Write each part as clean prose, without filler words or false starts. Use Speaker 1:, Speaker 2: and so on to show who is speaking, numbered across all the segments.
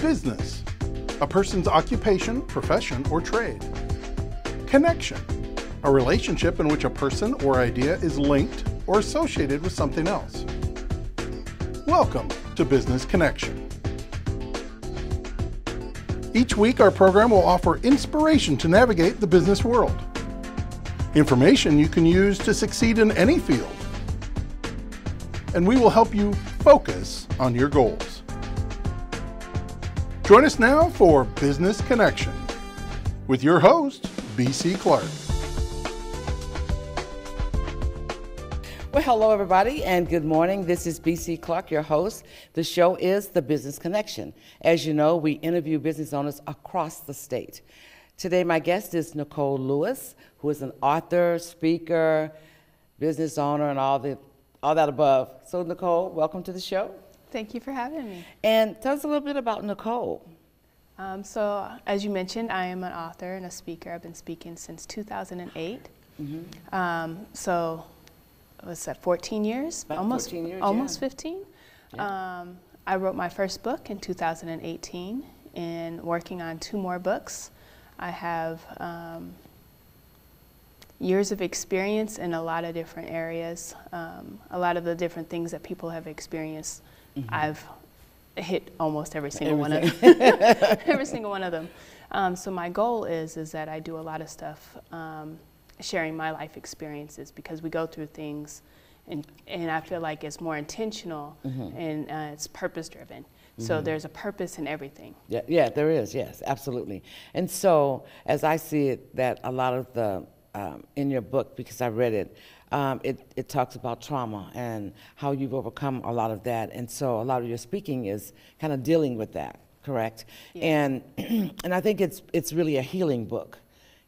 Speaker 1: Business, a person's occupation, profession, or trade. Connection, a relationship in which a person or idea is linked or associated with something else. Welcome to Business Connection. Each week, our program will offer inspiration to navigate the business world. Information you can use to succeed in any field. And we will help you focus on your goals. Join us now for Business Connection with your host, B.C. Clark.
Speaker 2: Well, hello everybody and good morning. This is B.C. Clark, your host. The show is The Business Connection. As you know, we interview business owners across the state. Today, my guest is Nicole Lewis, who is an author, speaker, business owner, and all that above. So, Nicole, welcome to the show.
Speaker 3: Thank you for having me.
Speaker 2: And tell us a little bit about Nicole.
Speaker 3: So, as you mentioned, I am an author and a speaker. I've been speaking since 2008. So, what's that, 14 years?
Speaker 2: About
Speaker 3: almost
Speaker 2: 14 years,
Speaker 3: almost
Speaker 2: yeah.
Speaker 3: 15.
Speaker 2: Yeah.
Speaker 3: I wrote my first book in 2018 and working on 2 more books. I have years of experience in a lot of different areas. A lot of the different things that people have experienced, I've hit almost every single one of them. Every single one of them. So my goal is that I do a lot of stuff sharing my life experiences because we go through things and I feel like it's more intentional and it's purpose driven. So there's a purpose in everything.
Speaker 2: Yeah, there is, yes, absolutely. And so, as I see it, that a lot of the, in your book, because I read it, it talks about trauma and how you've overcome a lot of that. And so a lot of your speaking is kind of dealing with that, correct?
Speaker 3: Yes.
Speaker 2: And I think it's really a healing book,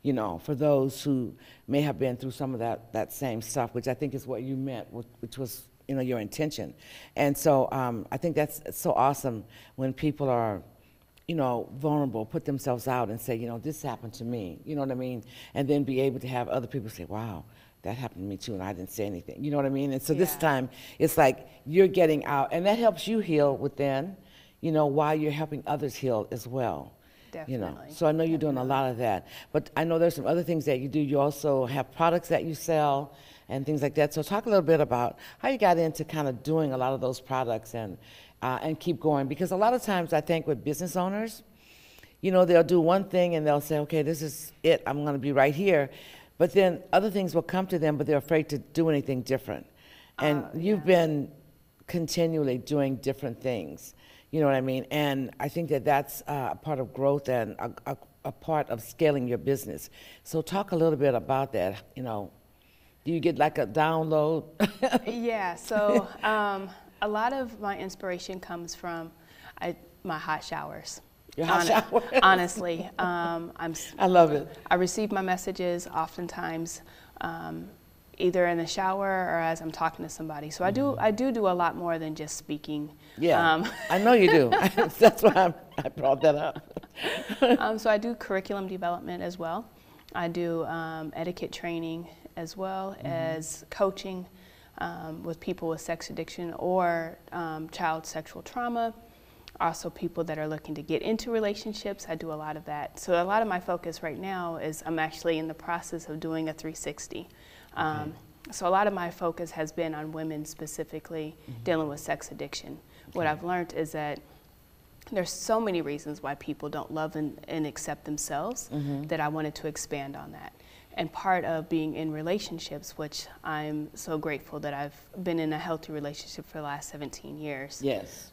Speaker 2: you know, for those who may have been through some of that same stuff, which I think is what you meant, which was, you know, your intention. And so I think that's so awesome when people are, you know, vulnerable, put themselves out and say, you know, this happened to me, you know what I mean? And then be able to have other people say, wow, that happened to me too, and I didn't say anything, you know what I mean? And so this time, it's like you're getting out, and that helps you heal within, you know, while you're helping others heal as well.
Speaker 3: Definitely.
Speaker 2: You know, so I know you're doing a lot of that. But I know there's some other things that you do. You also have products that you sell and things like that. So talk a little bit about how you got into kind of doing a lot of those products and keep going. Because a lot of times I think with business owners, you know, they'll do one thing and they'll say, okay, this is it. I'm going to be right here. But then other things will come to them, but they're afraid to do anything different. And you've been continually doing different things. You know what I mean? And I think that that's a part of growth and a part of scaling your business. So talk a little bit about that. You know, do you get like a download?
Speaker 3: Yeah, so a lot of my inspiration comes from my hot showers.
Speaker 2: Your hot showers?
Speaker 3: Honestly.
Speaker 2: I love it.
Speaker 3: I receive my messages oftentimes either in the shower or as I'm talking to somebody. So I do a lot more than just speaking.
Speaker 2: Yeah, I know you do. That's why I brought that up.
Speaker 3: So I do curriculum development as well. I do etiquette training as well as coaching with people with sex addiction or child sexual trauma. Also people that are looking to get into relationships. I do a lot of that. So a lot of my focus right now is I'm actually in the process of doing a 360. So a lot of my focus has been on women specifically dealing with sex addiction. What I've learned is that there's so many reasons why people don't love and accept themselves that I wanted to expand on that. And part of being in relationships, which I'm so grateful that I've been in a healthy relationship for the last 17 years.
Speaker 2: Yes.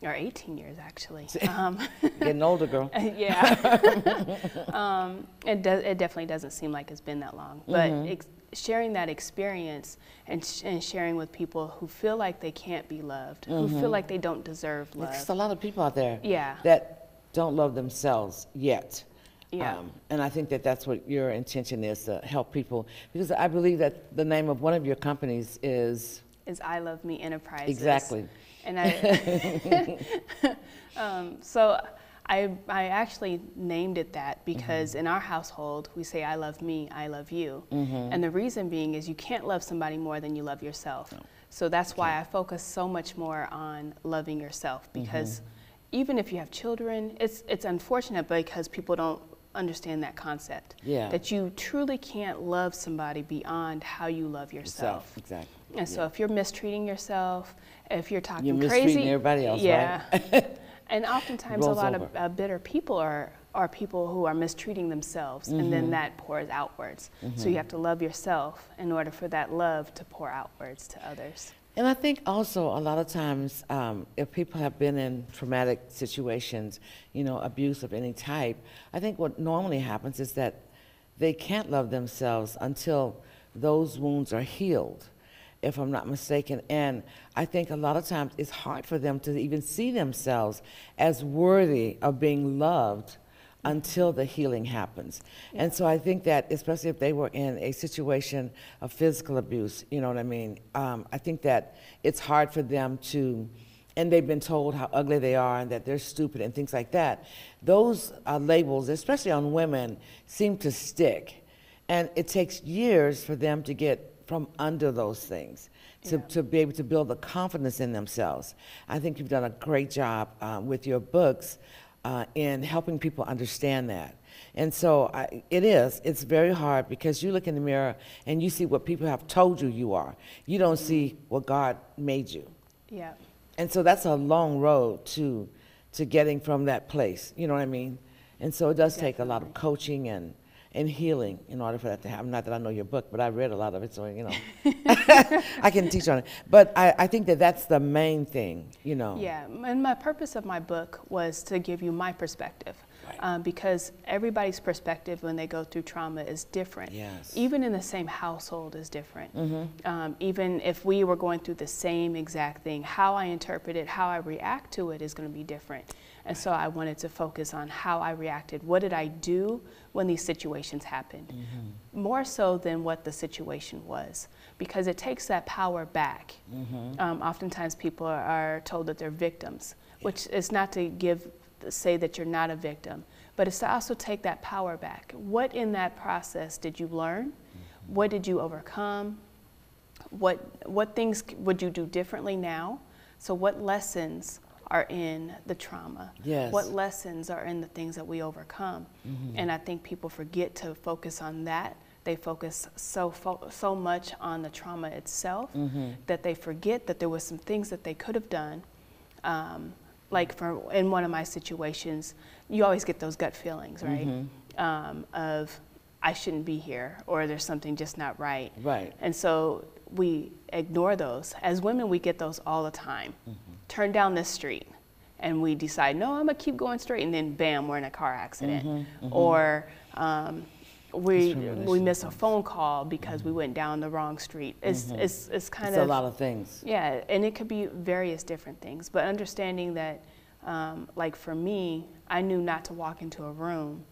Speaker 3: Or 18 years, actually.
Speaker 2: Getting older, girl.
Speaker 3: Yeah. It definitely doesn't seem like it's been that long. But sharing that experience and sharing with people who feel like they can't be loved, who feel like they don't deserve love.
Speaker 2: There's a lot of people out there
Speaker 3: Yeah.
Speaker 2: that don't love themselves yet.
Speaker 3: Yeah.
Speaker 2: And I think that that's what your intention is, to help people. Because I believe that the name of one of your companies is
Speaker 3: I Love Me Enterprises.
Speaker 2: Exactly.
Speaker 3: And so I actually named it that because in our household, we say, I love me, I love you. And the reason being is you can't love somebody more than you love yourself. No. So that's why I focus so much more on loving yourself, because even if you have children, it's unfortunate because people don't understand that concept.
Speaker 2: Yeah.
Speaker 3: That you truly can't love somebody beyond how you love yourself.
Speaker 2: Exactly.
Speaker 3: And so if you're mistreating yourself, if you're talking
Speaker 2: you're
Speaker 3: crazy,
Speaker 2: mistreating everybody else,
Speaker 3: yeah.
Speaker 2: right?
Speaker 3: And oftentimes a lot of bitter people are people who are mistreating themselves, and then that pours outwards. So you have to love yourself in order for that love to pour outwards to others.
Speaker 2: And I think also a lot of times, if people have been in traumatic situations, you know, abuse of any type, I think what normally happens is that they can't love themselves until those wounds are healed, if I'm not mistaken. And I think a lot of times it's hard for them to even see themselves as worthy of being loved until the healing happens. Yeah. And so I think that, especially if they were in a situation of physical abuse, you know what I mean? I think that it's hard for them to, and they've been told how ugly they are and that they're stupid and things like that. Those labels, especially on women, seem to stick. And it takes years for them to get from under those things, to be able to build the confidence in themselves. I think you've done a great job with your books in helping people understand that. And so it's very hard because you look in the mirror and you see what people have told you you are. You don't see what God made you.
Speaker 3: Yeah. And
Speaker 2: so that's a long road to getting from that place, you know what I mean? And so it does take a lot of coaching and healing in order for that to happen. Not that I know your book, but I read a lot of it, so, you know, I can teach on it. But I think that that's the main thing, you know.
Speaker 3: Yeah, and my purpose of my book was to give you my perspective. Right. Because everybody's perspective when they go through trauma is different.
Speaker 2: Yes.
Speaker 3: Even in the same household is different. Even if we were going through the same exact thing, how I interpret it, how I react to it is going to be different. And so I wanted to focus on how I reacted. What did I do when these situations happened? More so than what the situation was, because it takes that power back. Oftentimes people are told that they're victims, which is not to say that you're not a victim, but it's to also take that power back. What in that process did you learn? What did you overcome? What things would you do differently now? So what lessons are in the trauma?
Speaker 2: Yes.
Speaker 3: What lessons are in the things that we overcome? And I think people forget to focus on that. They focus so much on the trauma itself that they forget that there was some things that they could have done. Like in one of my situations, you always get those gut feelings, right? Of I shouldn't be here, or there's something just not right.
Speaker 2: Right.
Speaker 3: And so we ignore those. As women, we get those all the time. Turn down this street, and we decide, no, I'm gonna keep going straight, and then bam, we're in a car accident. Or we miss a phone call because we went down the wrong street. It's kind of
Speaker 2: a lot of things.
Speaker 3: Yeah, and it could be various different things. But understanding that, like for me, I knew not to walk into a room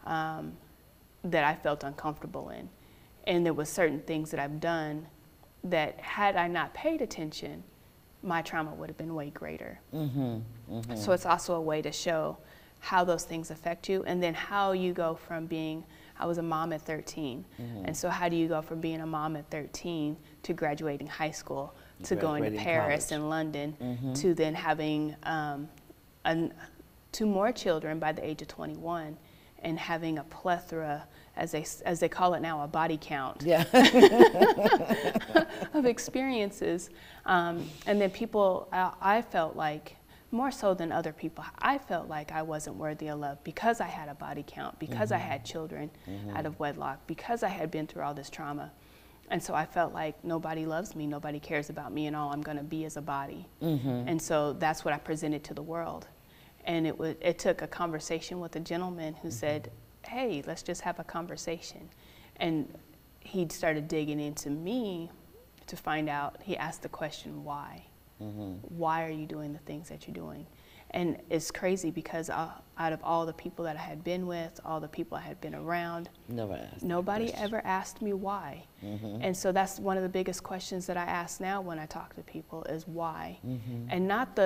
Speaker 3: that I felt uncomfortable in. And there was certain things that I've done that had I not paid attention, my trauma would have been way greater. So it's also a way to show how those things affect you, and then how you go from being, I was a mom at 13, and so how do you go from being a mom at 13 to graduating high school, to going to Paris and London, to then having 2 more children by the age of 21, and having a plethora, as they call it now, a body count of experiences. And then people, I felt like, more so than other people, I felt like I wasn't worthy of love because I had a body count, because I had children out of wedlock, because I had been through all this trauma. And so I felt like nobody loves me, nobody cares about me, and all I'm going to be is a body. And so that's what I presented to the world. And it took a conversation with a gentleman who said, hey, let's just have a conversation. And he started digging into me to find out. He asked the question, why? Why are you doing the things that you're doing? And it's crazy because out of all the people that I had been with, all the people I had been around, nobody ever asked me why. And so that's one of the biggest questions that I ask now when I talk to people is why. And not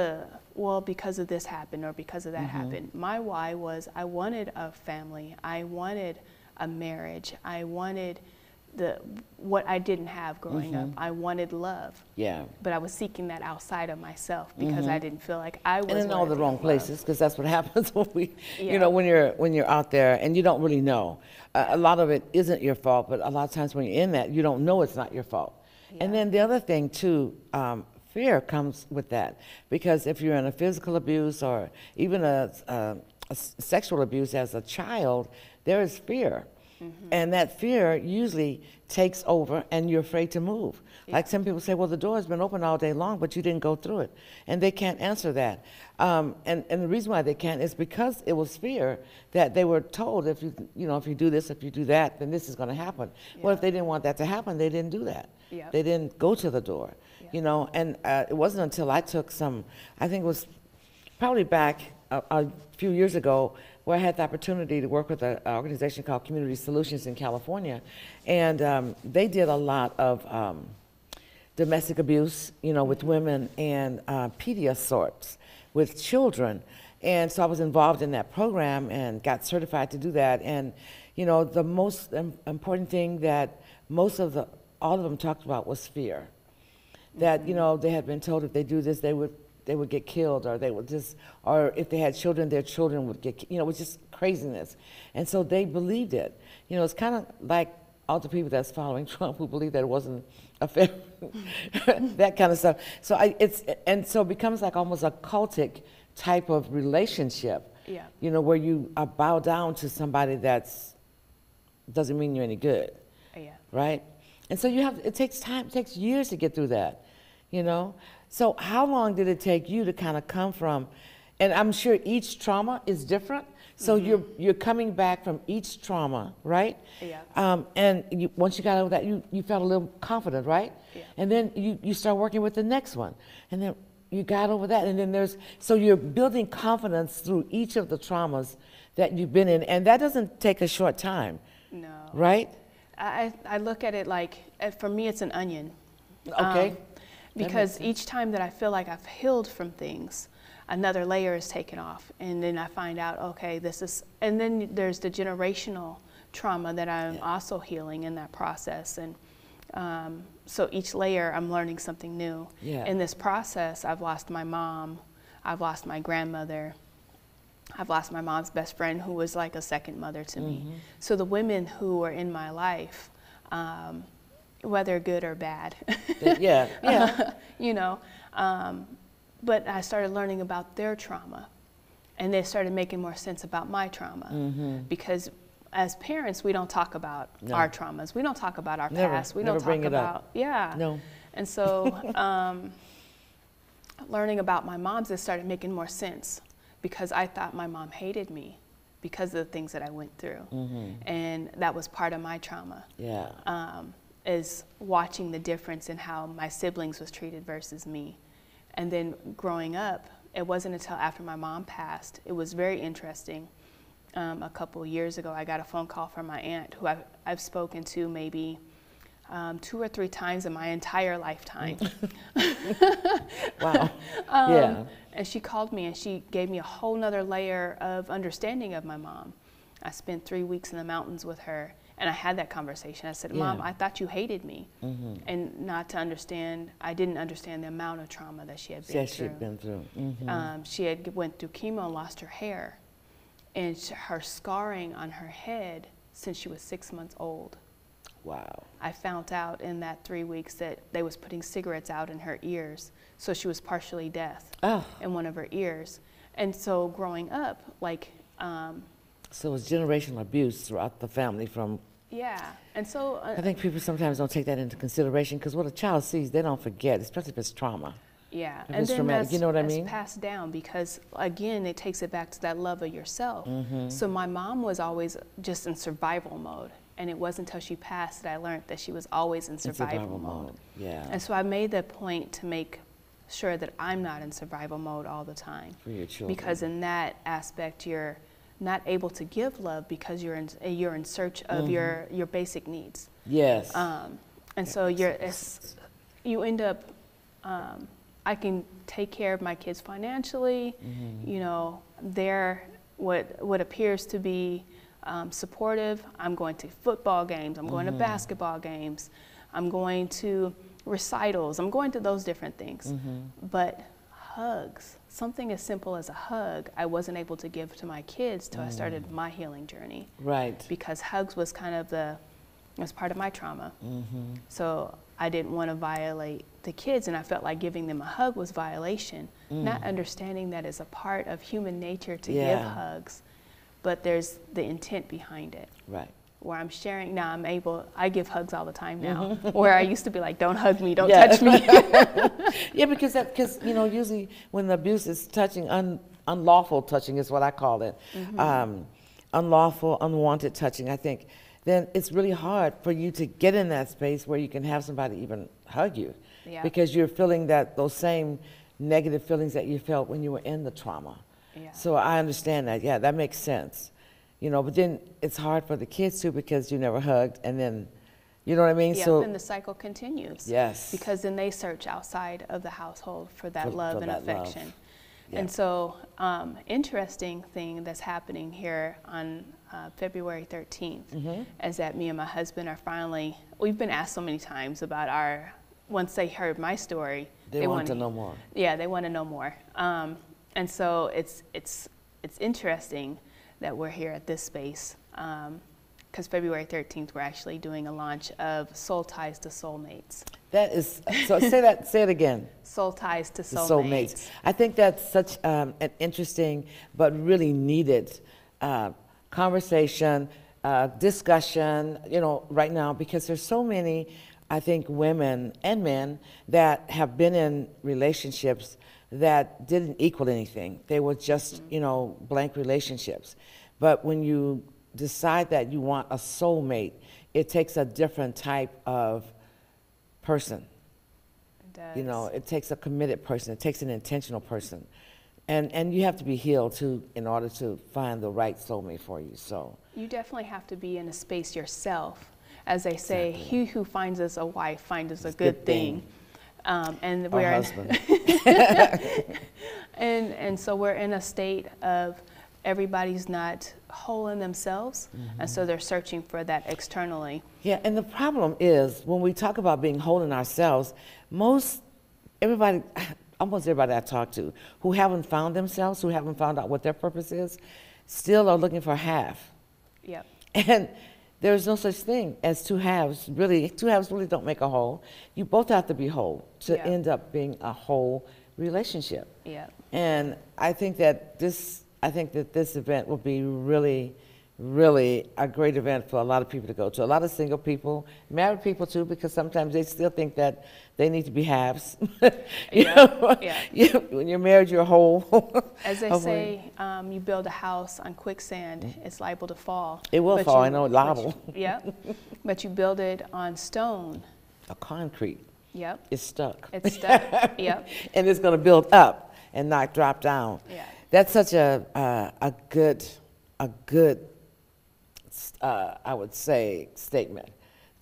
Speaker 3: well, because of this happened or because of that happened. My why was I wanted a family. I wanted a marriage. I wanted what I didn't have growing up. I wanted love.
Speaker 2: Yeah.
Speaker 3: But I was seeking that outside of myself because I didn't feel like I was.
Speaker 2: And in all the wrong places, because that's what happens when we,
Speaker 3: Yeah.
Speaker 2: you know, when you're out there and you don't really know. A lot of it isn't your fault, but a lot of times when you're in that, you don't know it's not your fault.
Speaker 3: Yeah.
Speaker 2: And then the other thing too, fear comes with that, because if you're in a physical abuse or even a sexual abuse as a child, there is fear. And that fear usually takes over and you're afraid to move.
Speaker 3: Yeah.
Speaker 2: Like some people say, well, the door has been open all day long, but you didn't go through it. And they can't answer that. And the reason why they can't is because it was fear that they were told, if you do this, if you do that, then this is going to happen.
Speaker 3: Yeah.
Speaker 2: Well, if they didn't want that to happen, they didn't do that.
Speaker 3: Yeah.
Speaker 2: They didn't go to the door, you know. And it wasn't until I took I think it was probably back a few years ago, where I had the opportunity to work with an organization called Community Solutions in California. And they did a lot of domestic abuse, you know, with women, and pedia sorts with children. And so I was involved in that program and got certified to do that. And, you know, the most important thing that all of them talked about was fear. That, you know, they had been told if they do this, they would get killed, or they would just, or if they had children, their children would get, you know, it was just craziness. And so they believed it. You know, it's kind of like all the people that's following Trump who believe that it wasn't a fair, that kind of stuff. So so it becomes like almost a cultic type of relationship.
Speaker 3: Yeah.
Speaker 2: You know, where you bow down to somebody doesn't mean you're any good.
Speaker 3: Yeah.
Speaker 2: Right? And so it takes time, it takes years to get through that, you know? So how long did it take you to kind of come from, and I'm sure each trauma is different, so you're coming back from each trauma, right?
Speaker 3: Yeah.
Speaker 2: And once you got over that, you felt a little confident, right?
Speaker 3: Yeah.
Speaker 2: And then you start working with the next one, and then you got over that, and then so you're building confidence through each of the traumas that you've been in, and that doesn't take a short time.
Speaker 3: No.
Speaker 2: Right?
Speaker 3: I look at it like, for me, it's an onion.
Speaker 2: Okay.
Speaker 3: Because each time that I feel like I've healed from things, another layer is taken off. And then I find out, okay, and then there's the generational trauma that I'm also healing in that process. And so each layer, I'm learning something new.
Speaker 2: Yeah.
Speaker 3: In this process, I've lost my mom, I've lost my grandmother, I've lost my mom's best friend, who was like a second mother to me. So the women who were in my life, whether good or bad,
Speaker 2: yeah.
Speaker 3: you know, but I started learning about their trauma, and they started making more sense about my trauma, because as parents, we don't talk about our traumas. We don't talk about our past. We don't talk about,
Speaker 2: No.
Speaker 3: And so learning about my mom's, it started making more sense, because I thought my mom hated me because of the things that I went through. And that was part of my trauma.
Speaker 2: Yeah.
Speaker 3: Is watching the difference in how my siblings was treated versus me. And then growing up, it wasn't until after my mom passed, it was very interesting. A couple of years ago, I got a phone call from my aunt, who I've spoken to maybe 2 or 3 times in my entire lifetime.
Speaker 2: Wow. Yeah.
Speaker 3: And she called me and she gave me a whole nother layer of understanding of my mom. I spent 3 weeks in the mountains with her, and I had that conversation. I said, Mom, I thought you hated me. And not to understand, I didn't understand the amount of trauma that she had been through.
Speaker 2: She'd been through.
Speaker 3: She had went through chemo and lost her hair. And her scarring on her head since she was 6 months old.
Speaker 2: Wow.
Speaker 3: I found out in that 3 weeks that they was putting cigarettes out in her ears. So she was partially deaf in one of her ears. And so growing up, like...
Speaker 2: so it was generational abuse throughout the family from...
Speaker 3: Yeah, and so...
Speaker 2: I think people sometimes don't take that into consideration, because what a child sees, they don't forget, especially if it's trauma.
Speaker 3: Yeah,
Speaker 2: if it's traumatic, you know what I mean?
Speaker 3: That's passed down, because, again, it takes it back to that love of yourself. So my mom was always just in survival mode, and it wasn't until she passed that I learned that she was always in survival mode.
Speaker 2: Yeah.
Speaker 3: And so I made the point to make sure that I'm not in survival mode all the time.
Speaker 2: For your children.
Speaker 3: Because in that aspect, you're not able to give love because you're in search of your basic needs.
Speaker 2: Yes.
Speaker 3: And so you end up, I can take care of my kids financially, you know, they're what appears to be supportive. I'm going to football games. I'm going to basketball games. I'm going to recitals. I'm going to those different things. But hugs, something as simple as a hug, I wasn't able to give to my kids till I started my healing journey.
Speaker 2: Right.
Speaker 3: Because hugs was kind of was part of my trauma. So I didn't want to violate the kids, and I felt like giving them a hug was violation, not understanding that it's a part of human nature to give hugs, but there's the intent behind it.
Speaker 2: Right.
Speaker 3: Where I'm sharing, now I give hugs all the time now, where I used to be like, don't hug me, don't touch me.
Speaker 2: Yeah, because you know, usually when the abuse is touching, unlawful touching is what I call it, unlawful, unwanted touching, I think, then it's really hard for you to get in that space where you can have somebody even hug you, because you're feeling those same negative feelings that you felt when you were in the trauma. So I understand that. Yeah, that makes sense. You know, but then it's hard for the kids too, because you never hugged, and then, you know what I mean?
Speaker 3: Yeah,
Speaker 2: so
Speaker 3: then the cycle continues.
Speaker 2: Yes.
Speaker 3: Because then they search outside of the household for that love and affection.
Speaker 2: Love. Yeah.
Speaker 3: And so, interesting thing that's happening here on February 13th is that me and my husband are finally, we've been asked so many times about once they heard my story,
Speaker 2: they want to know more.
Speaker 3: Yeah, they want to know more. And so it's interesting that we're here at this space, because February 13th we're actually doing a launch of Soul Ties to Soulmates.
Speaker 2: That is, so say it again.
Speaker 3: Soul Ties to Soulmates.
Speaker 2: Soulmates. I think that's such an interesting but really needed conversation, discussion, you know, right now, because there's so many, I think, women and men that have been in relationships that didn't equal anything. They were just, you know, blank relationships. But when you decide that you want a soulmate, it takes a different type of person.
Speaker 3: It does.
Speaker 2: You know, it takes a committed person. It takes an intentional person. And you have to be healed, too, in order to find the right soulmate for you. So
Speaker 3: you definitely have to be in a space yourself. As they say, he who finds us a wife finds us a good thing. And we're
Speaker 2: husband.
Speaker 3: and so we're in a state of everybody's not whole in themselves, and so they're searching for that externally.
Speaker 2: Yeah, and the problem is when we talk about being whole in ourselves, almost everybody I talk to who haven't found themselves, who haven't found out what their purpose is, still are looking for half.
Speaker 3: Yep.
Speaker 2: And there's no such thing as two halves. Really, two halves really don't make a whole. You both have to be whole to end up being a whole relationship.
Speaker 3: Yeah.
Speaker 2: And I think that this event will be really, really a great event for a lot of people to go to. A lot of single people, married people too, because sometimes they still think that they need to be halves. you know? Yeah. When you're married, you're whole.
Speaker 3: As they say, you build a house on quicksand, it's liable to fall.
Speaker 2: It will fall, I know, liable.
Speaker 3: Yeah. But you build it on stone.
Speaker 2: A concrete.
Speaker 3: Yep.
Speaker 2: It's stuck.
Speaker 3: It's stuck. Yep.
Speaker 2: And it's going to build up and not drop down.
Speaker 3: Yeah.
Speaker 2: That's such a good, I would say, statement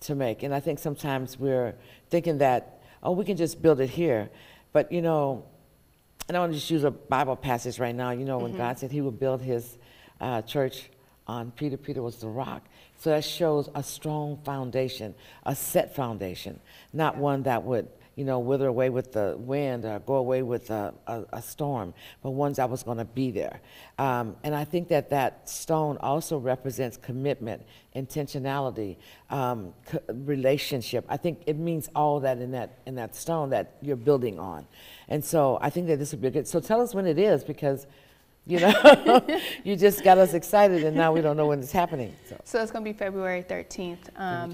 Speaker 2: to make. And I think sometimes we're thinking that, oh, we can just build it here. But, you know, and I want to just use a Bible passage right now. You know, when God said he would build his church on Peter, Peter was the rock. So that shows a strong foundation, a set foundation, not one that would, you know, wither away with the wind or go away with a storm, but ones that was going to be there. And I think that stone also represents commitment, intentionality, relationship. I think it means all that in that stone that you're building on. And so I think that this would be good. So tell us when it is, because you know, you just got us excited, and now we don't know when it's happening.
Speaker 3: So it's going to be February 13th,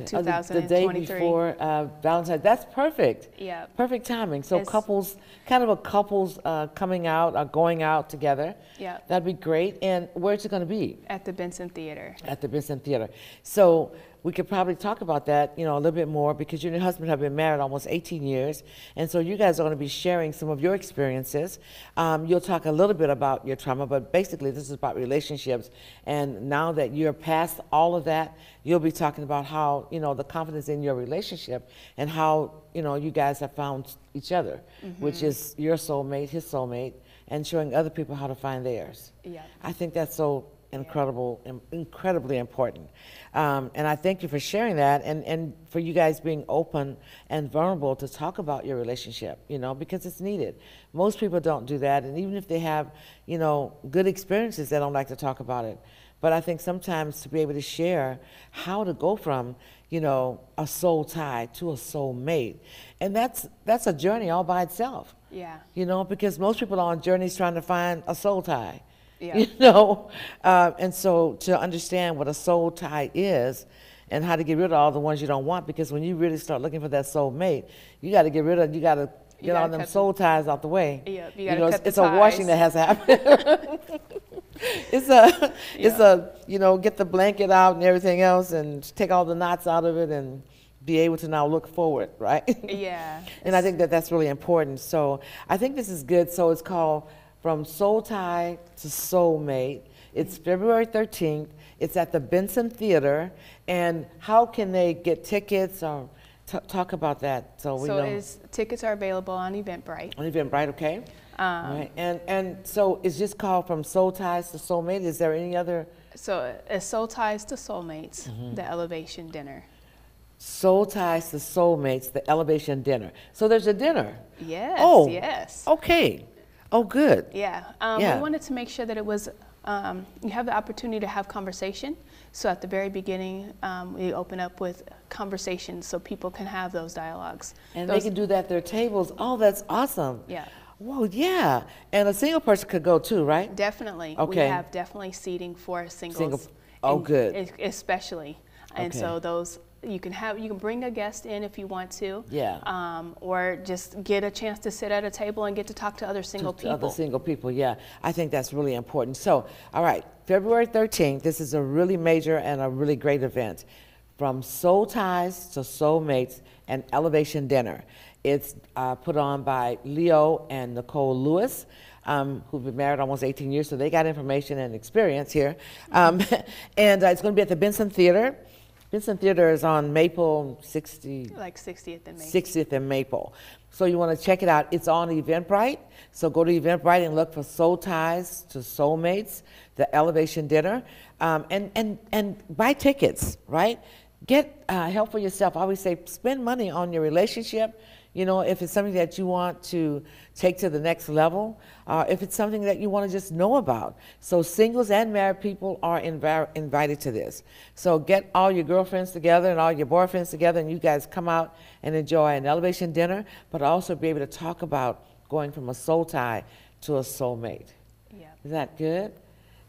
Speaker 3: 2023.
Speaker 2: The day before Valentine's. That's perfect.
Speaker 3: Yeah.
Speaker 2: Perfect timing. So couples, kind of a couples coming out or going out together.
Speaker 3: Yeah.
Speaker 2: That'd be great. And where's it going to be?
Speaker 3: At the Benson Theater.
Speaker 2: At the Benson Theater. So we could probably talk about that, you know, a little bit more, because you and your husband have been married almost 18 years. And so you guys are going to be sharing some of your experiences. You'll talk a little bit about your trauma, but basically this is about relationships. And now that you're past all of that, you'll be talking about how, you know, the confidence in your relationship and how, you know, you guys have found each other, which is your soulmate, his soulmate, and showing other people how to find theirs.
Speaker 3: Yeah.
Speaker 2: I think that's so incredibly important. And I thank you for sharing that, and for you guys being open and vulnerable to talk about your relationship, you know, because it's needed. Most people don't do that, and even if they have, you know, good experiences, they don't like to talk about it. But I think sometimes to be able to share how to go from, you know, a soul tie to a soul mate, and that's a journey all by itself.
Speaker 3: Yeah.
Speaker 2: You know, because most people are on journeys trying to find a soul tie.
Speaker 3: Yeah.
Speaker 2: You know, and so to understand what a soul tie is and how to get rid of all the ones you don't want, because when you really start looking for that soul mate, you got to get rid of, you got to get all them soul ties out the way.
Speaker 3: Yeah, you
Speaker 2: know,
Speaker 3: cut
Speaker 2: it's
Speaker 3: the
Speaker 2: a washing that has to happen. It's a, you know, get the blanket out and everything else and take all the knots out of it and be able to now look forward, right?
Speaker 3: Yeah.
Speaker 2: And I think that that's really important. So I think this is good. So it's called From Soul Tie to Soulmate. It's February 13th. It's at the Benson Theater. And how can they get tickets or talk about that? So we know.
Speaker 3: Tickets are available on Eventbrite.
Speaker 2: On Eventbrite, okay. All right. And so it's just called From Soul Ties to Soulmate. Is there any other?
Speaker 3: So it's Soul Ties to Soulmates, the Elevation Dinner.
Speaker 2: Soul Ties to Soulmates, the Elevation Dinner. So there's a dinner.
Speaker 3: Yes.
Speaker 2: Oh.
Speaker 3: Yes.
Speaker 2: Okay. Oh, good.
Speaker 3: Yeah.
Speaker 2: Yeah.
Speaker 3: We wanted to make sure that it was, you have the opportunity to have conversation. So at the very beginning, we open up with conversations so people can have those dialogues.
Speaker 2: And they can do that at their tables. Oh, that's awesome.
Speaker 3: Yeah.
Speaker 2: Whoa, yeah. And a single person could go too, right?
Speaker 3: Definitely.
Speaker 2: Okay.
Speaker 3: We have definitely seating for singles.
Speaker 2: Oh, good.
Speaker 3: Especially. And
Speaker 2: Okay.
Speaker 3: so those, you can bring a guest in if you want to.
Speaker 2: Yeah.
Speaker 3: Or just get a chance to sit at a table and get to talk to other single people.
Speaker 2: Other single people, yeah. I think that's really important. So, all right, February 13th, this is a really major and a really great event. From Soul Ties to Soulmates, an Elevation Dinner. It's put on by Leo and Nicole Lewis, who've been married almost 18 years, so they got information and experience here. And it's going to be at the Benson Theater. Benson Theater is on Maple 60.
Speaker 3: Like 60th and Maple.
Speaker 2: 60th and Maple. So you want to check it out. It's on Eventbrite. So go to Eventbrite and look for Soul Ties to Soulmates, the Elevation Dinner, and buy tickets, right? Get help for yourself. I always say spend money on your relationship. You know, if it's something that you want to take to the next level, if it's something that you want to just know about. So singles and married people are invited to this. So get all your girlfriends together and all your boyfriends together, and you guys come out and enjoy an elevation dinner, but also be able to talk about going from a soul tie to a soulmate.
Speaker 3: Yeah.
Speaker 2: Is that good?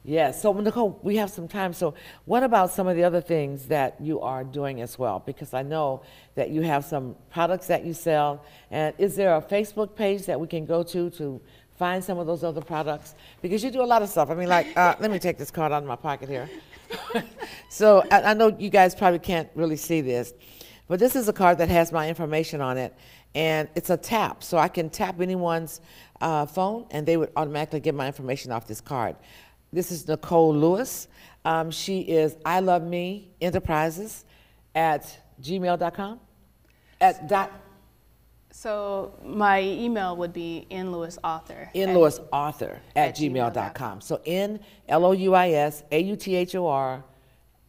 Speaker 2: Yeah, so Nicole, we have some time. So what about some of the other things that you are doing as well? Because I know that you have some products that you sell. And is there a Facebook page that we can go to find some of those other products? Because you do a lot of stuff. I mean, like, let me take this card out of my pocket here. So I know you guys probably can't really see this, but this is a card that has my information on it. And it's a tap, so I can tap anyone's phone and they would automatically get my information off this card. This is Nicole Lewis. She is I Love Me Enterprises at gmail.com.
Speaker 3: So my email would be nlewisauthor.
Speaker 2: nlewisauthor at gmail.com. So nlewisauthor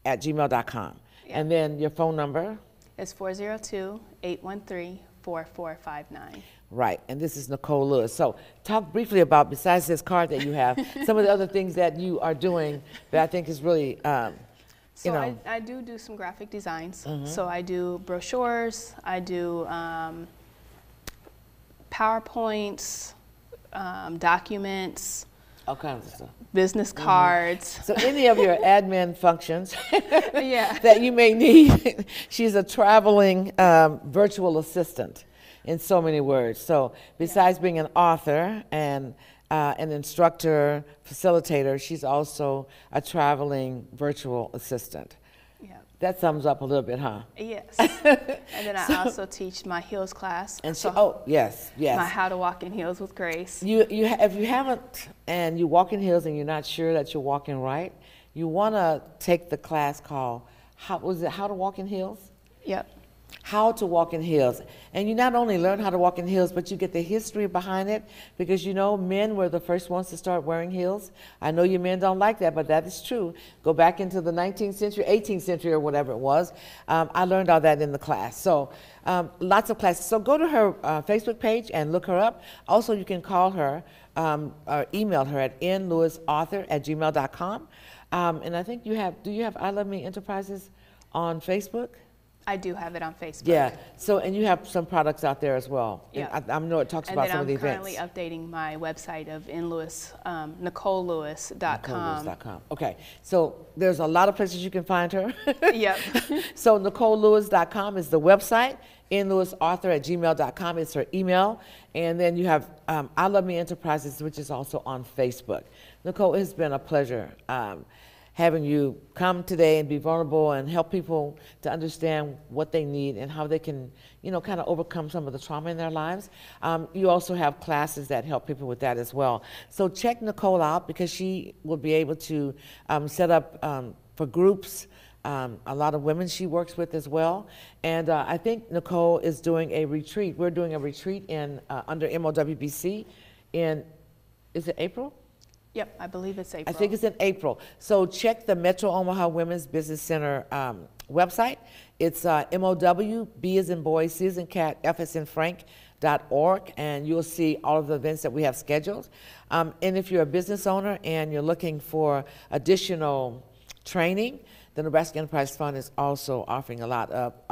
Speaker 2: at gmail.com.
Speaker 3: Yeah.
Speaker 2: And then your phone number?
Speaker 3: It's 402-813-4459.
Speaker 2: Right, and this is Nicole Lewis. So talk briefly about, besides this card that you have, some of the other things that you are doing that I think is really,
Speaker 3: So I do some graphic designs. Mm-hmm. So I do brochures, I do PowerPoints, documents,
Speaker 2: all kinds of stuff.
Speaker 3: Business cards.
Speaker 2: So any of your admin functions
Speaker 3: Yeah.
Speaker 2: that you may need, she's a traveling virtual assistant in so many words. So besides being an author and an instructor, facilitator, she's also a traveling virtual assistant.
Speaker 3: Yeah.
Speaker 2: That sums up a little bit, huh?
Speaker 3: Yes. And then I also teach my heels class.
Speaker 2: And so, yes.
Speaker 3: My How to Walk in Heels with Grace.
Speaker 2: If you haven't, and you walk in heels and you're not sure that you're walking right, you want to take the class called, How to Walk in Heels?
Speaker 3: Yep.
Speaker 2: how to walk in heels. And you not only learn how to walk in heels, but you get the history behind it, because you know men were the first ones to start wearing heels. I know you men don't like that, but that is true. Go back into the 19th century, 18th century, or whatever it was. I learned all that in the class. So lots of classes. So go to her Facebook page and look her up. Also, you can call her or email her at nlewisauthor@gmail.com. And I think do you have I Love Me Enterprises on Facebook?
Speaker 3: I do have it on Facebook.
Speaker 2: Yeah. So, and you have some products out there as well.
Speaker 3: Yeah.
Speaker 2: I know it talks about some of the events.
Speaker 3: And then I'm currently updating my website of NLewis, NicoleLewis.com.
Speaker 2: NicoleLewis.com. Okay. So there's a lot of places you can find her.
Speaker 3: Yep.
Speaker 2: So NicoleLewis.com is the website. nlewisauthor@gmail.com is her email. And then you have I Love Me Enterprises, which is also on Facebook. Nicole, it's been a pleasure having you come today and be vulnerable and help people to understand what they need and how they can, you know, kind of overcome some of the trauma in their lives. You also have classes that help people with that as well. So check Nicole out, because she will be able to set up for groups, a lot of women she works with as well. And I think Nicole is doing a retreat. We're doing a retreat in under MOWBC in, is it April?
Speaker 3: Yep, I believe it's April.
Speaker 2: I think it's in April. So check the Metro Omaha Women's Business Center website. It's MOW, B as in boy, C as in cat, F as in Frank.org, and you'll see all of the events that we have scheduled. And if you're a business owner and you're looking for additional training, the Nebraska Enterprise Fund is also offering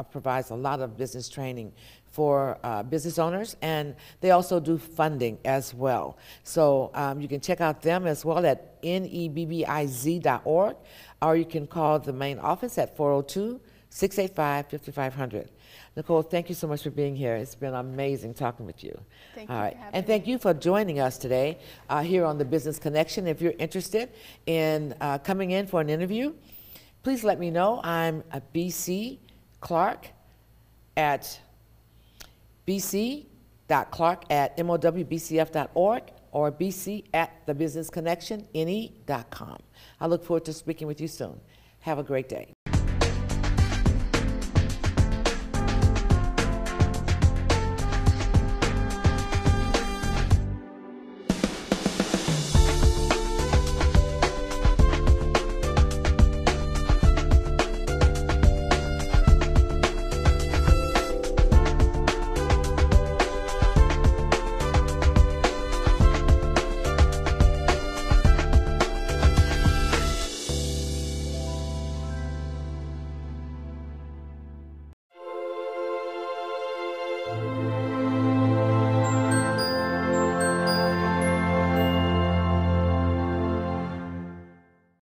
Speaker 2: provides a lot of business training for business owners, and they also do funding as well. So you can check out them as well at nebbiz.org, or you can call the main office at 402-685-5500. Nicole, thank you so much for being here. It's been amazing talking with you.
Speaker 3: Thank
Speaker 2: All
Speaker 3: you
Speaker 2: right.
Speaker 3: for having
Speaker 2: And thank you for joining us today here on the Business Connection. If you're interested in coming in for an interview, please let me know. I'm BC Clark at bc.clark@mowbcf.org or bc@thebusinessconnectionnE.com. I look forward to speaking with you soon. Have a great day.